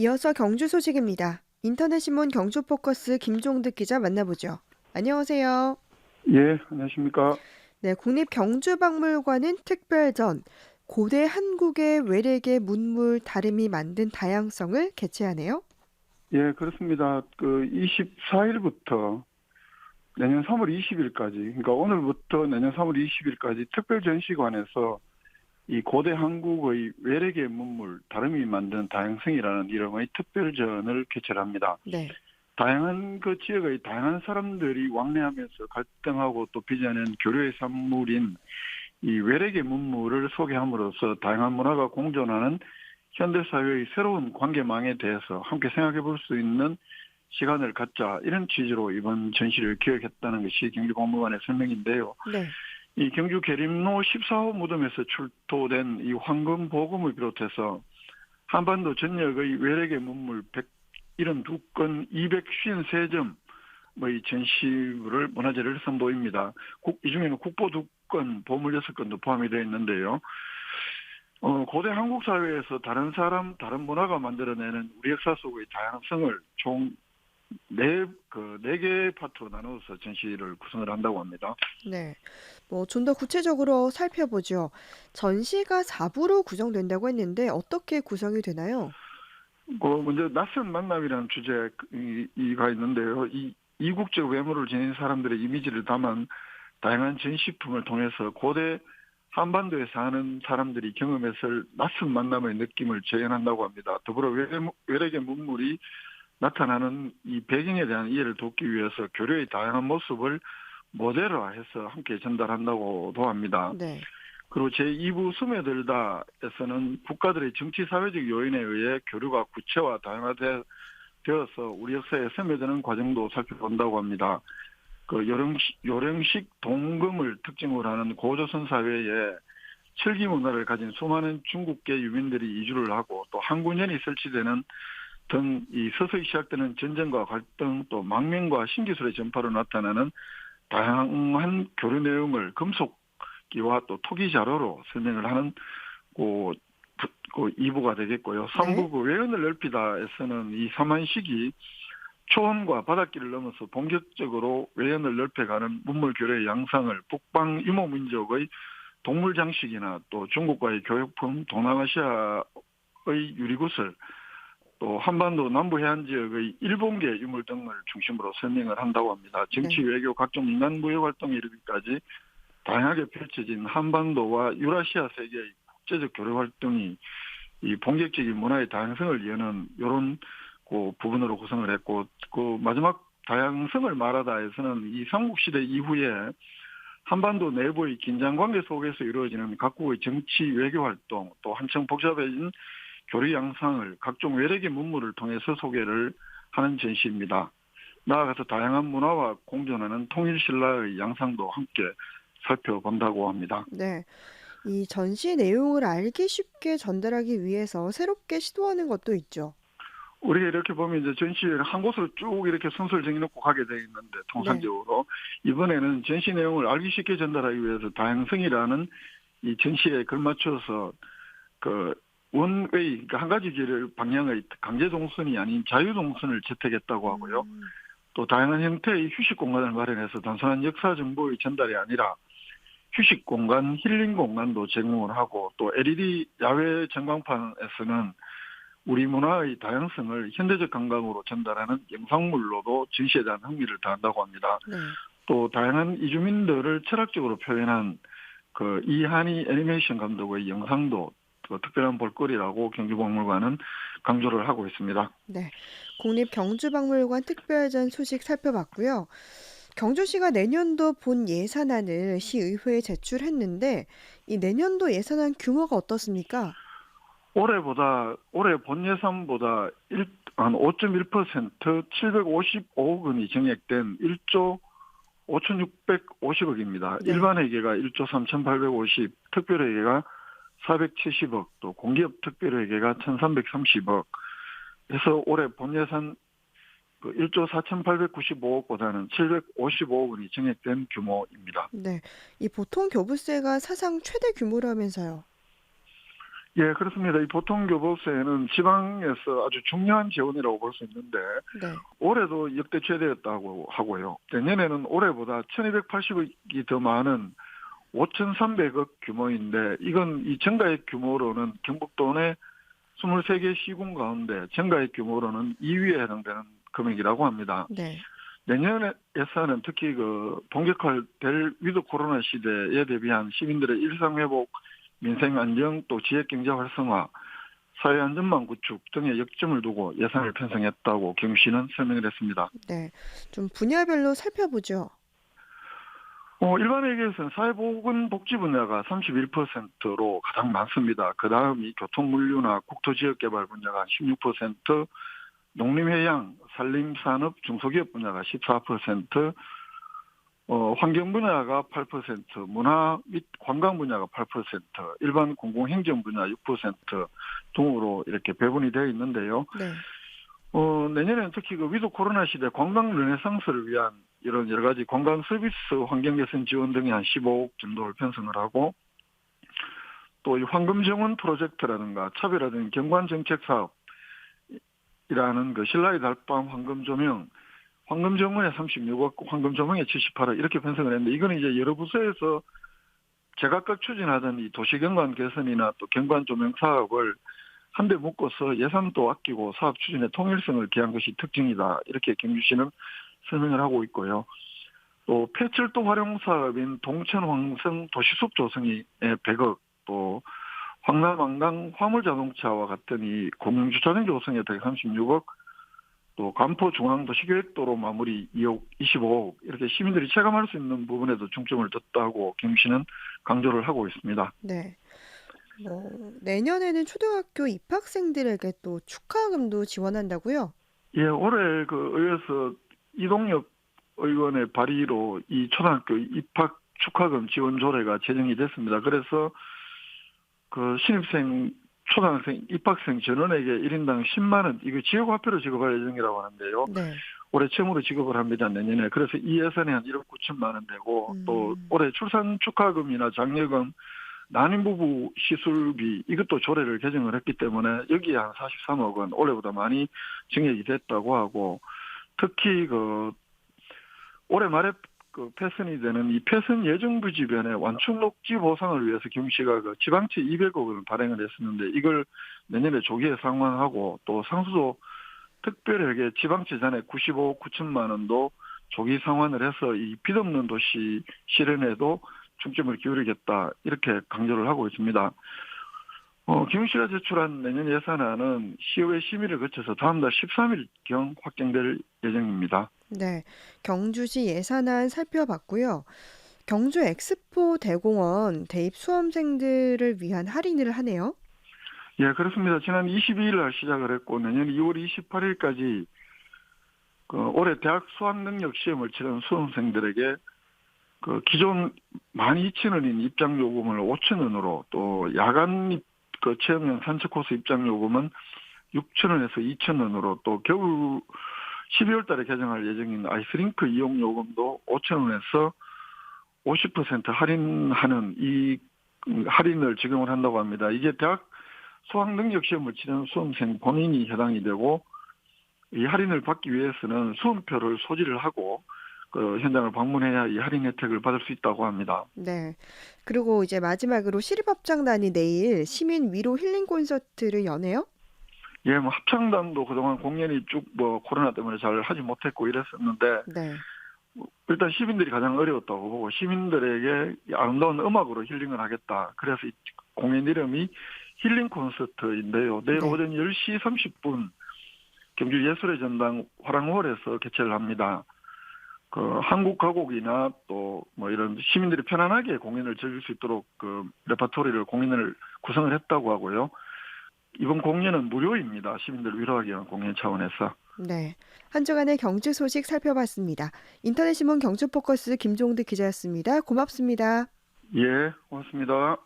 이어서 경주 소식입니다. 인터넷신문 경주포커스 김종득 기자 만나보죠. 안녕하세요. 예, 안녕하십니까. 네, 국립경주박물관은 특별전 고대 한국의 외래계 문물 다름이 만든 다양성을 개최하네요. 예, 그렇습니다. 24일부터 내년 3월 20일까지, 그러니까 오늘부터 내년 3월 20일까지 특별전시관에서 이 고대 한국의 외래계 문물 다름이 만든 다양성이라는 이름의 특별전을 개최합니다. 네, 다양한 그 지역의 다양한 사람들이 왕래하면서 갈등하고 또 빚어낸 교류의 산물인 이 외래계 문물을 소개함으로써 다양한 문화가 공존하는 현대사회의 새로운 관계망에 대해서 함께 생각해 볼 수 있는 시간을 갖자, 이런 취지로 이번 전시를 기획했다는 것이 경주박물관의 설명인데요. 네, 이 경주 계림로 14호 무덤에서 출토된 이 황금 보금을 비롯해서 한반도 전역의 외래계 문물 172건 253점의 전시물을 문화재를 선보입니다. 이 중에는 국보 2건, 보물 6건도 포함이 되어 있는데요. 고대 한국 사회에서 다른 사람, 다른 문화가 만들어내는 우리 역사 속의 다양성을 총 네 개의 파트로 나누어서 전시를 구성을 한다고 합니다. 네. 좀 더 구체적으로 살펴보죠. 전시가 4부로 구성된다고 했는데 어떻게 구성이 되나요? 먼저 낯선 만남이라는 주제가 있는데요. 이 이국적 외모를 지닌 사람들의 이미지를 담은 다양한 전시품을 통해서 고대 한반도에 사는 사람들이 경험했을 낯선 만남의 느낌을 재현한다고 합니다. 더불어 외래계 문물이 나타나는 이 배경에 대한 이해를 돕기 위해서 교류의 다양한 모습을 모델화해서 함께 전달한다고도 합니다. 네, 그리고 제2부 스며들다에서는 국가들의 정치 사회적 요인에 의해 교류가 구체화 다양화되어서 우리 역사에 스며드는 과정도 살펴본다고 합니다. 요령식 동금을 특징으로 하는 고조선 사회에 철기 문화를 가진 수많은 중국계 유민들이 이주를 하고 또 항구년이 설치되는 등 이 서서히 시작되는 전쟁과 갈등 또 망명과 신기술의 전파로 나타나는 다양한 교류 내용을 금속기와 또 토기 자료로 설명을 하는 그, 2부가 되겠고요. 네, 3부 외연을 넓히다에서는 이 삼한식이 초원과 바닷길을 넘어서 본격적으로 외연을 넓혀가는 문물 교류의 양상을 북방 유목 민족의 동물 장식이나 또 중국과의 교육품, 동남아시아의 유리구슬, 또 한반도 남부 해안 지역의 일본계 유물 등을 중심으로 설명을 한다고 합니다. 정치, 네. 외교, 각종 민간 무역 활동에 이르기까지 다양하게 펼쳐진 한반도와 유라시아 세계의 국제적 교류 활동이 이 본격적인 문화의 다양성을 여는 이런 그 부분으로 구성을 했고, 그 마지막 다양성을 말하다에서는 이 삼국시대 이후에 한반도 내부의 긴장 관계 속에서 이루어지는 각국의 정치 외교 활동, 또 한층 복잡해진 교류 양상을 각종 외래계 문물을 통해서 소개를 하는 전시입니다. 나아가서 다양한 문화와 공존하는 통일신라의 양상도 함께 살펴본다고 합니다. 네. 이 전시 내용을 알기 쉽게 전달하기 위해서 새롭게 시도하는 것도 있죠. 우리가 이렇게 보면 이제 전시회를 한 곳으로 쭉 이렇게 순서를 정해놓고 가게 돼 있는데 네. 통상적으로 이번에는 전시 내용을 알기 쉽게 전달하기 위해서 다양성이라는 이 전시에 걸맞춰서 그 원웨이, 그러니까 한 가지 길을 방향의 강제 동선이 아닌 자유 동선을 채택했다고 하고요. 음, 또 다양한 형태의 휴식 공간을 마련해서 단순한 역사 정보의 전달이 아니라 휴식 공간, 힐링 공간도 제공을 하고 또 LED 야외 전광판에서는 우리 문화의 다양성을 현대적 감각으로 전달하는 영상물로도 전시에 대한 흥미를 더한다고 합니다. 네. 또 다양한 이주민들을 철학적으로 표현한 이한희 애니메이션 감독의 영상도 특별한 볼거리라고 경주박물관은 강조를 하고 있습니다. 네. 국립경주박물관 특별전 소식 살펴봤고요. 경주시가 내년도 본 예산안을 시의회에 제출했는데 이 내년도 예산안 규모가 어떻습니까? 올해 본 예산보다 한 5.1% 755억 원이 증액된 1조 5,650억입니다. 네. 일반 회계가 1조 3,850, 특별 회계가 470억, 또 공기업 특별 회계가 1,330억. 해서 올해 본 예산 1조 4,895억보다는 755억 원이 증액된 규모입니다. 네. 이 보통 교부세가 사상 최대 규모라면서요. 예, 그렇습니다. 이 보통교복세는 지방에서 아주 중요한 지원이라고 볼 수 있는데 네. 올해도 역대 최대였다고 하고요. 내년에는 올해보다 1,280억이 더 많은 5,300억 규모인데 이건 이 정가액 규모로는 경북도 내 23개 시군 가운데 정가액 규모로는 2위에 해당되는 금액이라고 합니다. 네. 내년 예산은 특히 본격화될 위드 코로나 시대에 대비한 시민들의 일상 회복, 민생 안정, 또 지역 경제 활성화, 사회 안전망 구축 등에 역점을 두고 예산을 편성했다고 경시는 설명을 했습니다. 네. 좀 분야별로 살펴보죠. 일반회계에서는 사회보건복지 분야가 31%로 가장 많습니다. 그 다음이 교통물류나 국토지역개발 분야가 16%, 농림해양, 산림산업, 중소기업 분야가 14%, 환경 분야가 8%, 문화 및 관광 분야가 8%, 일반 공공행정 분야 6% 등으로 이렇게 배분이 되어 있는데요. 네. 내년에는 특히 위드 코로나 시대 관광 르네상스를 위한 이런 여러 가지 관광 서비스 환경 개선 지원 등에 한 15억 정도를 편성을 하고 또 이 황금 정원 프로젝트라든가 차별화된 경관 정책 사업이라는 신라의 달밤 황금 조명, 황금 정원에 36억, 황금 조명에 78억 이렇게 편성을 했는데 이거는 이제 여러 부서에서 제각각 추진하던 이 도시경관 개선이나 또 경관 조명 사업을 한데 묶어서 예산도 아끼고 사업 추진의 통일성을 기한 것이 특징이다. 이렇게 경주시는 설명을 하고 있고요. 또 폐철도 활용 사업인 동천 황성 도시숲 조성이 100억, 또 황남한강 화물자동차와 같은 이 공영주차장 조성에 136억, 또 간포 중앙도시계획도로 마무리 2억, 25억 이렇게 시민들이 체감할 수 있는 부분에도 중점을 뒀다고 경주시는 강조를 하고 있습니다. 네. 내년에는 초등학교 입학생들에게 또 축하금도 지원한다고요? 예, 올해 의회에서 이동엽 의원의 발의로 이 초등학교 입학 축하금 지원 조례가 제정이 됐습니다. 그래서 신입생 초등학생 입학생 전원에게 1인당 10만 원 이거 지역화표로 지급할 예정이라고 하는데요. 네. 올해 처음으로 지급을 합니다. 내년에. 그래서 이 예산이 한 1억 9천만 원 되고 또 음, 올해 출산 축하금이나 장려금 난임 부부 시술비 이것도 조례를 개정을 했기 때문에 여기에 한 43억 원 올해보다 많이 증액이 됐다고 하고 특히 올해 말에 폐선이 되는 이 폐선 예정 부지변의 완충 녹지 보상을 위해서 경시가 지방채 200억 원을 발행을 했었는데 이걸 내년에 조기에 상환하고 또 상수도 특별하게 지방채 잔액 95억 9천만 원도 조기 상환을 해서 이 빚 없는 도시 실현에도 중점을 기울이겠다 이렇게 강조를 하고 있습니다. 경시가 제출한 내년 예산안은 시의회 심의를 거쳐서 다음 달 13일경 확정될 예정입니다. 네. 경주시 예산안 살펴봤고요. 경주 엑스포 대공원 대입 수험생들을 위한 할인을 하네요. 예, 그렇습니다. 지난 22일 날 시작을 했고 내년 2월 28일까지 올해 대학 수학능력 시험을 치른 수험생들에게 기존 12,000원인 입장 요금을 5,000원으로 또 야간 체험형 산책 코스 입장 요금은 6,000원에서 2,000원으로 또 겨울 12월 달에 개정할 예정인 아이스링크 이용 요금도 5,000원에서 50% 할인하는 이 할인을 적용을 한다고 합니다. 이게 대학 수학능력 시험을 치는 수험생 본인이 해당이 되고 이 할인을 받기 위해서는 수험표를 소지를 하고 현장을 방문해야 이 할인 혜택을 받을 수 있다고 합니다. 네. 그리고 이제 마지막으로 시립합창단이 내일 시민 위로 힐링 콘서트를 여네요. 예, 합창단도 그동안 공연이 쭉 코로나 때문에 잘 하지 못했고 이랬었는데 네. 일단 시민들이 가장 어려웠다고 보고 시민들에게 아름다운 음악으로 힐링을 하겠다. 그래서 이 공연 이름이 힐링 콘서트인데요. 내일 네. 오전 10시 30분 경주 예술의 전당 화랑홀에서 개최를 합니다. 한국 가곡이나 또 이런 시민들이 편안하게 공연을 즐길 수 있도록 레퍼토리를 공연을 구성을 했다고 하고요. 이번 공연은 무료입니다. 시민들 위로하기 위한 공연 차원에서. 네. 한 주간의 경주 소식 살펴봤습니다. 인터넷신문 경주포커스 김종득 기자였습니다. 고맙습니다. 예, 고맙습니다.